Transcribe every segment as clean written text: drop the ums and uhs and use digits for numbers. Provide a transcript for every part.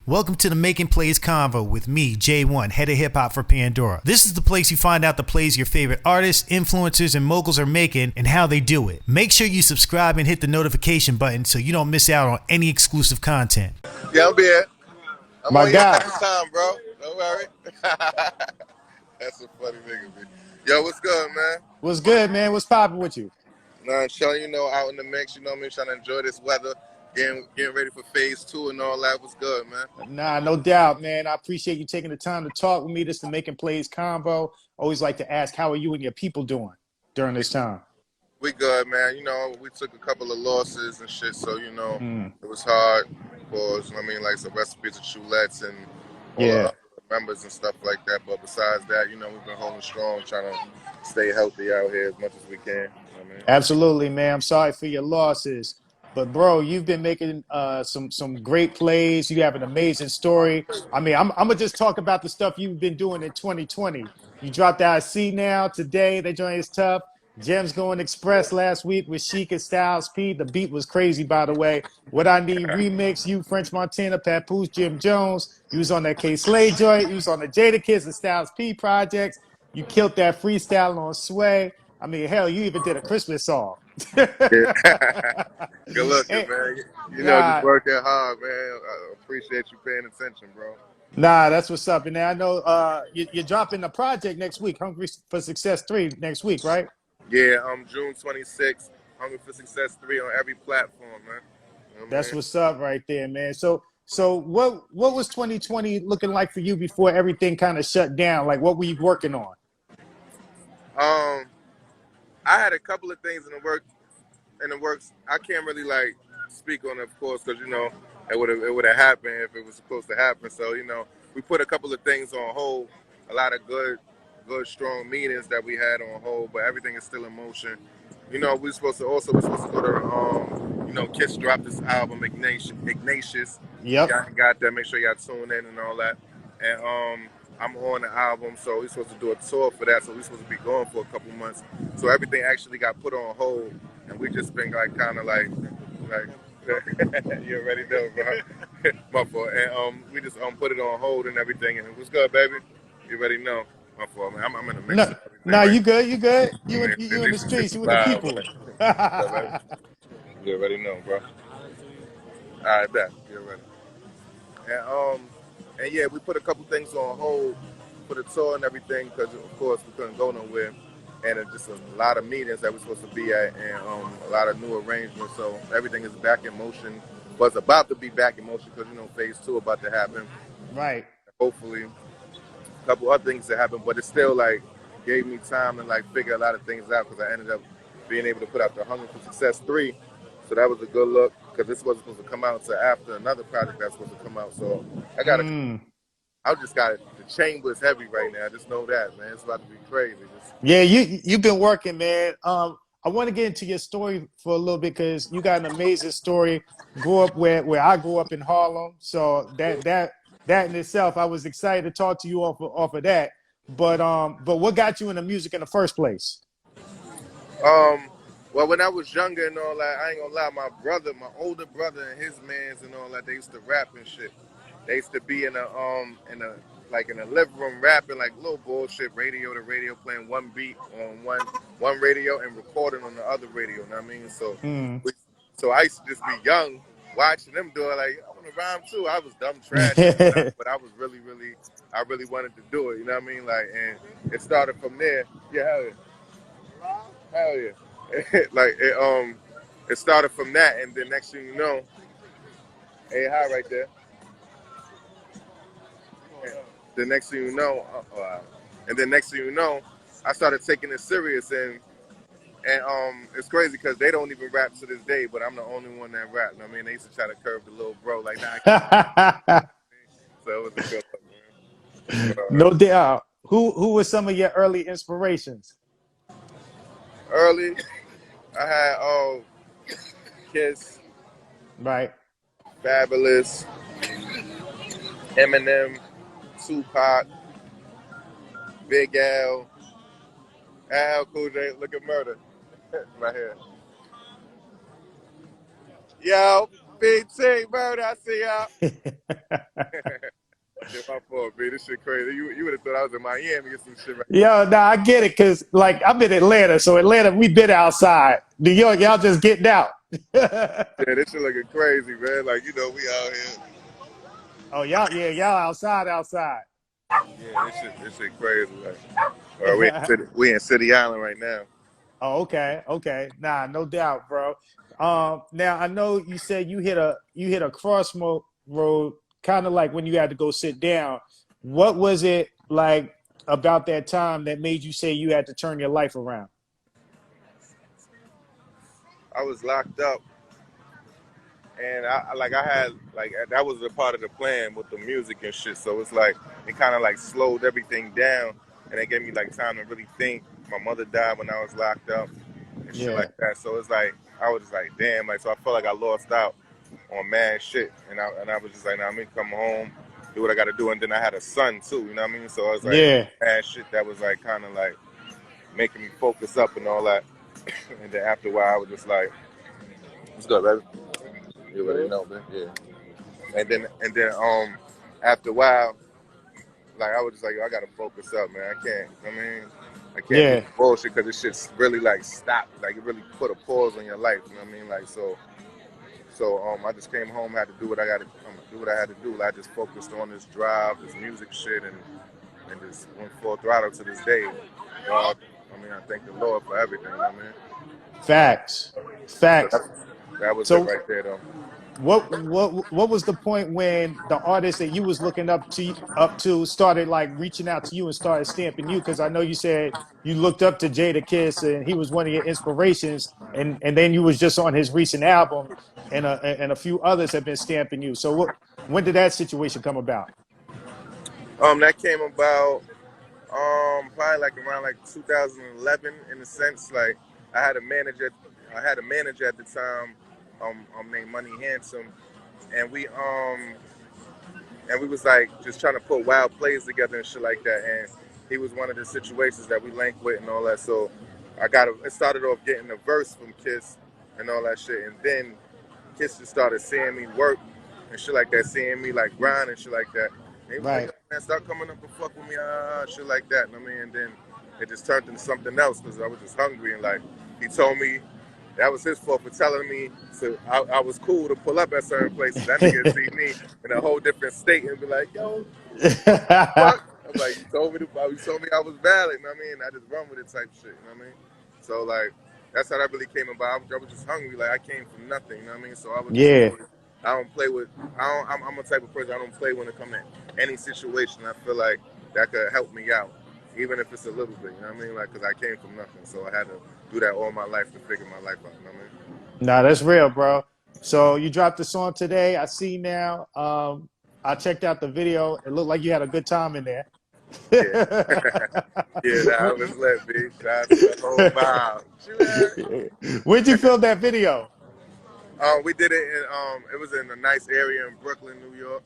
Welcome to the Making Plays Convo with me, J1, head of hip hop for Pandora. This is the place you find out the plays your favorite artists, influencers, and moguls are making and how they do it. Make sure you subscribe and hit the notification button so you don't miss out on any exclusive content. Yeah, I'm here. I'm My on your guy. time, bro. Don't worry. That's a funny nigga, man. Yo, what's good, man? What's good, man? What's poppin' with you? Nah, chilling, out in the mix, me, trying to enjoy this weather, getting ready for phase 2 and all that. What's good, man? Nah, no doubt, man. I appreciate you taking the time to talk with me. This is the Making Plays Convo. Always like to ask, how are you and your people doing during this time? We good, man. We took a couple of losses and shit, so, Mm. it was hard for us. Like some recipes of chulettes and all the Yeah, other members and stuff like that. But besides that, we've been holding strong, trying to stay healthy out here as much as we can. You know what I mean? absolutely, man. I'm sorry for your losses. But bro, you've been making some great plays. You have an amazing story. I mean, I'm gonna just talk about the stuff you've been doing in 2020. You dropped out C now today. They joined is tough. Gems going express last week with Chic and Styles P. The beat was crazy, by the way. What I Need remix, you, French Montana, Papoose, Jim Jones. You was on that K Slade joint. You was on the Jadakiss and Styles P projects. You killed that freestyle on Sway. I mean, hell, you even did a Christmas song. Yeah. Good looking, Hey, man. Just nah, working hard, man. I appreciate you paying attention, bro. nah, that's what's up. And I know you're dropping the project next week, Hungry for Success 3 next week, right? Yeah, June 26th, Hungry for Success 3 on every platform, man. You know what I That's mean? what's up right there, man. So what was 2020 looking like for you before everything kind of shut down? Like, what were you working on? Um, I had a couple of things in the works. I can't really like speak on it, of course, because it would have happened if it was supposed to happen. So we put a couple of things on hold. A lot of good, strong meetings that we had on hold, but everything is still in motion. We're supposed to go to Kiss dropped this album Ignatius. If Yep. y'all ain't got that, make sure y'all tune in and all that. And I'm on the album, so we're supposed to do a tour for that. So we're supposed to be going for a couple months. So everything actually got put on hold, and we just been like kind of like you already know, bro. My fault. And we just put it on hold and everything. And it was good, baby. You already know. My fault, man. I'm in the mix No, of everything no, right you good, you good. now. I mean, You at in the least streets, it's you in the loud, people. but baby, you already know, bro. All right, bet. You already. And yeah, we put a couple things on hold for the tour and everything because of course we couldn't go nowhere, and it's just a lot of meetings that we're supposed to be at, and a lot of new arrangements. So everything is back in motion. Was about to be back in motion because phase 2 about to happen. Right. Hopefully, a couple other things that happen, but it still like gave me time to like figure a lot of things out because I ended up being able to put out the Hunger for Success 3. So that was a good look because this wasn't supposed to come out until after another project that's supposed to come out. So Mm. I just got it. The chamber is heavy right now. Just know that, man. It's about to be crazy. Yeah, you've been working, man. I want to get into your story for a little bit because you got an amazing story. Grew up where I grew up in Harlem, so that in itself, I was excited to talk to you off of that. But what got you into music in the first place? Um, well, when I was younger and all that, I ain't gonna lie, my older brother and his mans and all that, they used to rap and shit. They used to be in a living room rapping like little bullshit, radio to radio, playing one beat on one radio and recording on the other radio. You know what I mean? So, Mm. we, so I used to just be young, watching them do it. Like I want to rhyme too. I was dumb trash at the time, but I was I really wanted to do it. You know what I mean? Like, and it started from there. Yeah, hell yeah. Like it started from that, and then next thing you know, hey, hi right there. The next thing you know, and then next thing you know, I started taking it serious, and it's crazy because they don't even rap to this day, but I'm the only one that rap. I mean, they used to try to curve the little bro, like, nah, I can't. So it was a good look, man. But No doubt. Who were some of your early inspirations? early, I had Kiss, Right. Fabulous, Eminem, Tupac, Big L Cool J. Look at Murder right here. Yo, Big T, Murder, I see y'all. Lord, man, this shit crazy. You would have thought I was in Miami or some shit right Yo, nah, I get it, because like I'm in Atlanta, so Atlanta, we been outside. New York, y'all just getting out. now. Yeah, this shit looking crazy, man. Like, we out here. Oh, y'all, yeah, y'all outside. Yeah, this shit crazy. Like, all right, we in City Island right now. Oh, okay. Nah, no doubt, bro. Now I know you said you hit a road, kind of like when you had to go sit down. What was it like about that time that made you say you had to turn your life around? I was locked up, and I had like that was a part of the plan with the music and shit. So it's like it kind of like slowed everything down, and it gave me like time to really think. My mother died when I was locked up and shit Yeah, like that. So it's like I was just like, damn, like so I felt like I lost out on mad shit, and I was just like, nah, I'm gonna come home, do what I got to do, and then I had a son too, you know what I mean? So I was like, yeah, mad shit that was like kind of like making me focus up and all that, and then after a while I was just like, let's go, baby. You already know, man. Yeah. And then after a while, like I was just like, yo, I gotta focus up, man. I can't. I can't do yeah, the bullshit because this shit's really like stopped. Like it really put a pause on your life. You know what I mean? Like so I just came home, had to do what I got to do what I had to do. Like, I just focused on this drive, this music shit, and just went full throttle to this day. I thank the Lord for everything. You know what I mean? facts, So facts. that was it So right there, though. what was the point when the artist that you was looking up to started like reaching out to you and started stamping you? Because I know you said you looked up to Jadakiss and he was one of your inspirations, and then you was just on his recent album, and a few others have been stamping you. So when did that situation come about? That came about probably like around like 2011 in a sense. Like I had a manager, I had a manager at the time, named Money Handsome, and we was like just trying to put wild plays together and shit like that. And he was one of the situations that we linked with and all that. So it started off getting a verse from Kiss and all that shit, and then Kiss just started seeing me work and shit like that, seeing me like grind and shit like that. And he was like, Right. yo, man, start coming up and fuck with me, shit like that. And I mean, and then it just turned into something else because I was just hungry. And like, he told me that was his fault for telling me so I was cool to pull up at certain places. That nigga see me in a whole different state and be like, yo, fuck. I'm like, you told me I was valid, you know what I mean? I just run with it type shit, you know what I mean? So like that's how that really came about. I was just hungry, like I came from nothing, you know what I mean? So I was just Yeah. always, I don't play with I'm a type of person I don't play when it comes to any situation. I feel like that could help me out. Even if it's a little bit, you know what I mean? Like, cause I came from nothing, so I had to do that all my life to figure my life out. You know what I mean? Nah, that's real, bro. So you dropped the song today. I see now. I checked out the video. It looked like you had a good time in there. Yeah, yeah, that was lit, B. Shout out to the whole vibe. Where'd you film that video? We did it in it was in a nice area in Brooklyn, New York.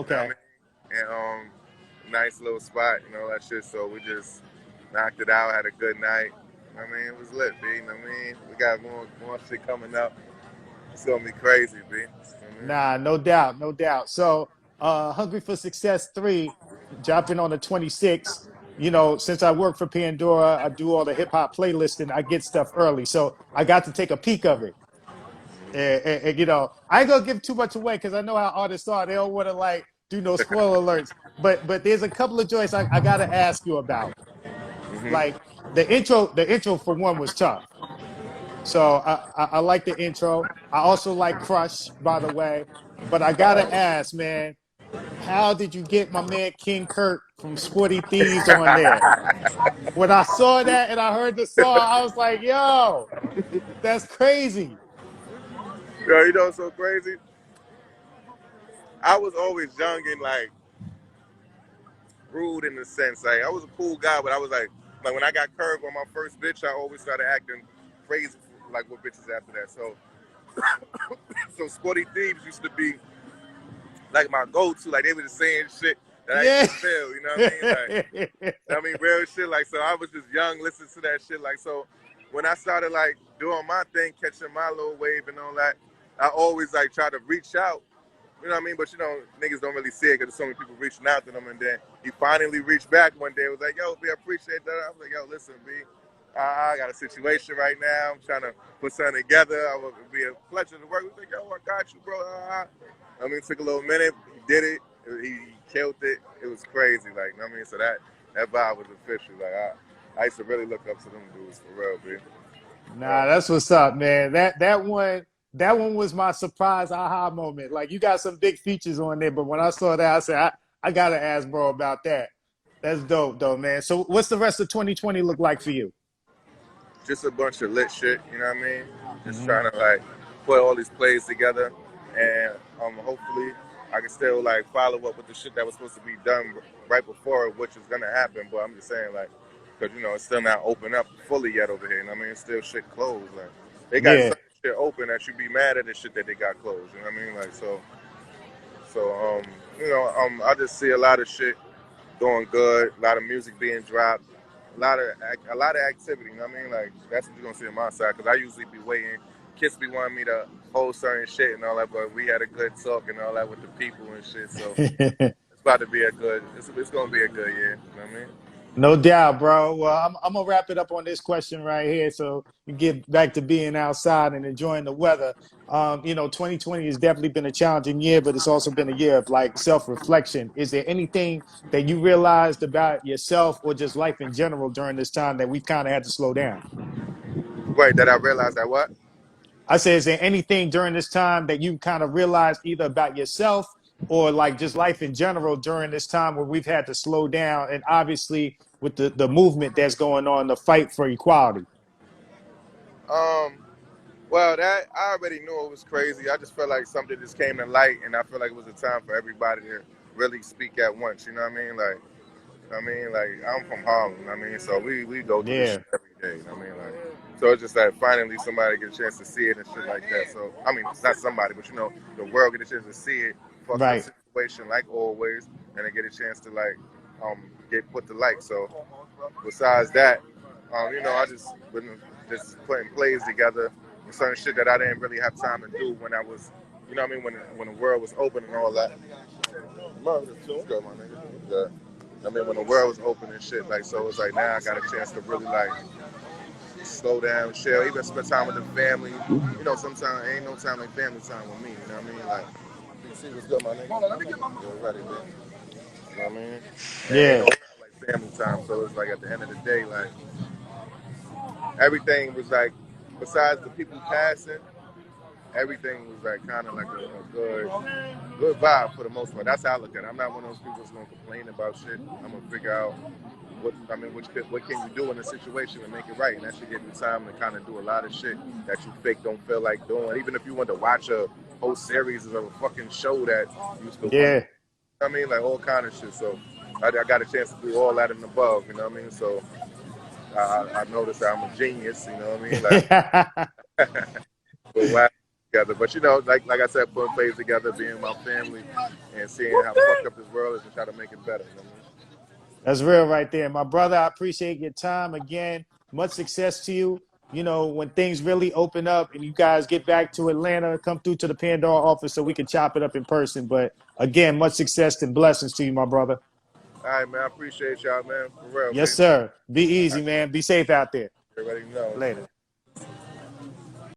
You know what I Okay. mean? And nice little spot, you know that shit. So we just knocked it out, had a good night. You know what I mean? It was lit, B. You know what I mean? We got more shit coming up. It's gonna be crazy, B. You know what I mean? Nah, no doubt, no doubt. So, Hungry for Success 3, dropping on the 26th. Since I work for Pandora, I do all the hip hop playlisting. I get stuff early. So I got to take a peek of it. And I ain't gonna give too much away because I know how artists are. They don't want to like do no spoiler alerts. But there's a couple of joints I gotta ask you about. Like the intro for one was tough. So I like the intro. I also like Crush, by the way. But I gotta ask, man, how did you get my man King Kurt from Sporty Thieves on there? When I saw that and I heard the song, I was like, yo, that's crazy. Yo, you know what's so crazy? I was always young and like rude in a sense. Like I was a cool guy, but I was like when I got curved on my first bitch, I always started acting crazy like with bitches after that. So Sporty Thieves used to be like my go-to. Like they were just saying shit that I used Yeah. to feel. You know what I mean? Real shit. Like so, I was just young, listening to that shit. Like so, when I started like doing my thing, catching my little wave and all that, I always like try to reach out You know what I mean? But you know, niggas don't really see it because there's so many people reaching out to them. And then he finally reached back one day. It was like, yo, B, I appreciate that. I was like, yo, listen, B, I got a situation right now. I'm trying to put something together. It would be a pleasure to work. He was like, yo, I got you, bro. I mean, it took a little minute. He did it. He killed it. It was crazy. Like, you know what I mean? So that vibe was official. Like, I used to really look up to them dudes for real, B. Nah, that's what's up, man. That one was my surprise aha moment. Like you got some big features on there, but when I saw that, I said I gotta ask bro about that. That's dope, though, man. So what's the rest of 2020 look like for you? Just a bunch of lit shit, you know what I mean? Just Hmm. trying to like put all these plays together, and hopefully I can still like follow up with the shit that was supposed to be done right before, which is gonna happen. But I'm just saying like, because you know it's still not open up fully yet over here. You know what I mean? It's still shit closed. Like they got Yeah, some shit open that you be mad at the shit that they got closed. You know what I mean? Like so I just see a lot of shit doing good, a lot of music being dropped, a lot of activity. You know what I mean? Like that's what you're gonna see on my side because I usually be waiting. Kiss be wanting me to hold certain shit and all that, but we had a good talk and all that with the people and shit. So it's about to be a good. It's gonna be a good year. You know what I mean? no doubt, bro. Well, I'm gonna wrap it up on this question right here, so you get back to being outside and enjoying the weather. 2020 has definitely been a challenging year, but it's also been a year of like self-reflection. Is there anything that you realized about yourself or just life in general during this time that we've kind of had to slow down? Right. That I realized that what? I say, is there anything during this time that you kind of realized either about yourself or like just life in general during this time where we've had to slow down and obviously with the movement that's going on, the fight for equality? Um. Well, that I already knew it was crazy. I just felt like something just came to light, and I feel like it was a time for everybody to really speak at once. You know what I mean? Like. I mean, like I'm from Harlem. I mean, so we go through this Yeah, shit every day. I mean, like so it's just like finally somebody get a chance to see it and shit like that. So I mean, it's not somebody, but you know, the world get a chance to see it, fucked up right. situation like always, and they get a chance to like get put to light. So besides that, I just been just putting plays together and certain shit that I didn't really have time to do when I was, you know what I mean, when the world was open and all that. It's good, my nigga. It's good. I mean, when the world was open and shit, like, so it's like now I got a chance to really like slow down, chill, even spend time with the family. You know, sometimes ain't no time like family time with me. You know what I mean? Like, see what's good, my nigga. Hold on, let me get my. You're ready, man. You know what I mean? And ain't no Yeah. time like family time. So it's like at the end of the day, like everything was like, besides the people passing, everything was like kind of like a good vibe for the most part. That's how I look at it. I'm not one of those people that's gonna complain about shit. I'm gonna figure out what can you do in a situation to make it right, and that should give you time to kind of do a lot of shit that you fake don't feel like doing. Even if you want to watch a whole series of a fucking show that you used to want, Yeah. I mean, like all kind of shit. So I got a chance to do all that and above. You know what I mean? So I noticed that I'm a genius. You know what I mean? Like, but wow. Together, but you know, like I said, putting plays together, being with my family, and seeing how fucked up this world is, and try to make it better. You know what I mean? That's real right there. My brother, I appreciate your time again. Much success to you. When things really open up and you guys get back to Atlanta, come through to the Pandora office so we can chop it up in person. But again, much success and blessings to you, my brother. All right, man. I appreciate y'all, man. For real, Yes, man. sir. Be All easy, right, man. Be safe out there. everybody knows. Later.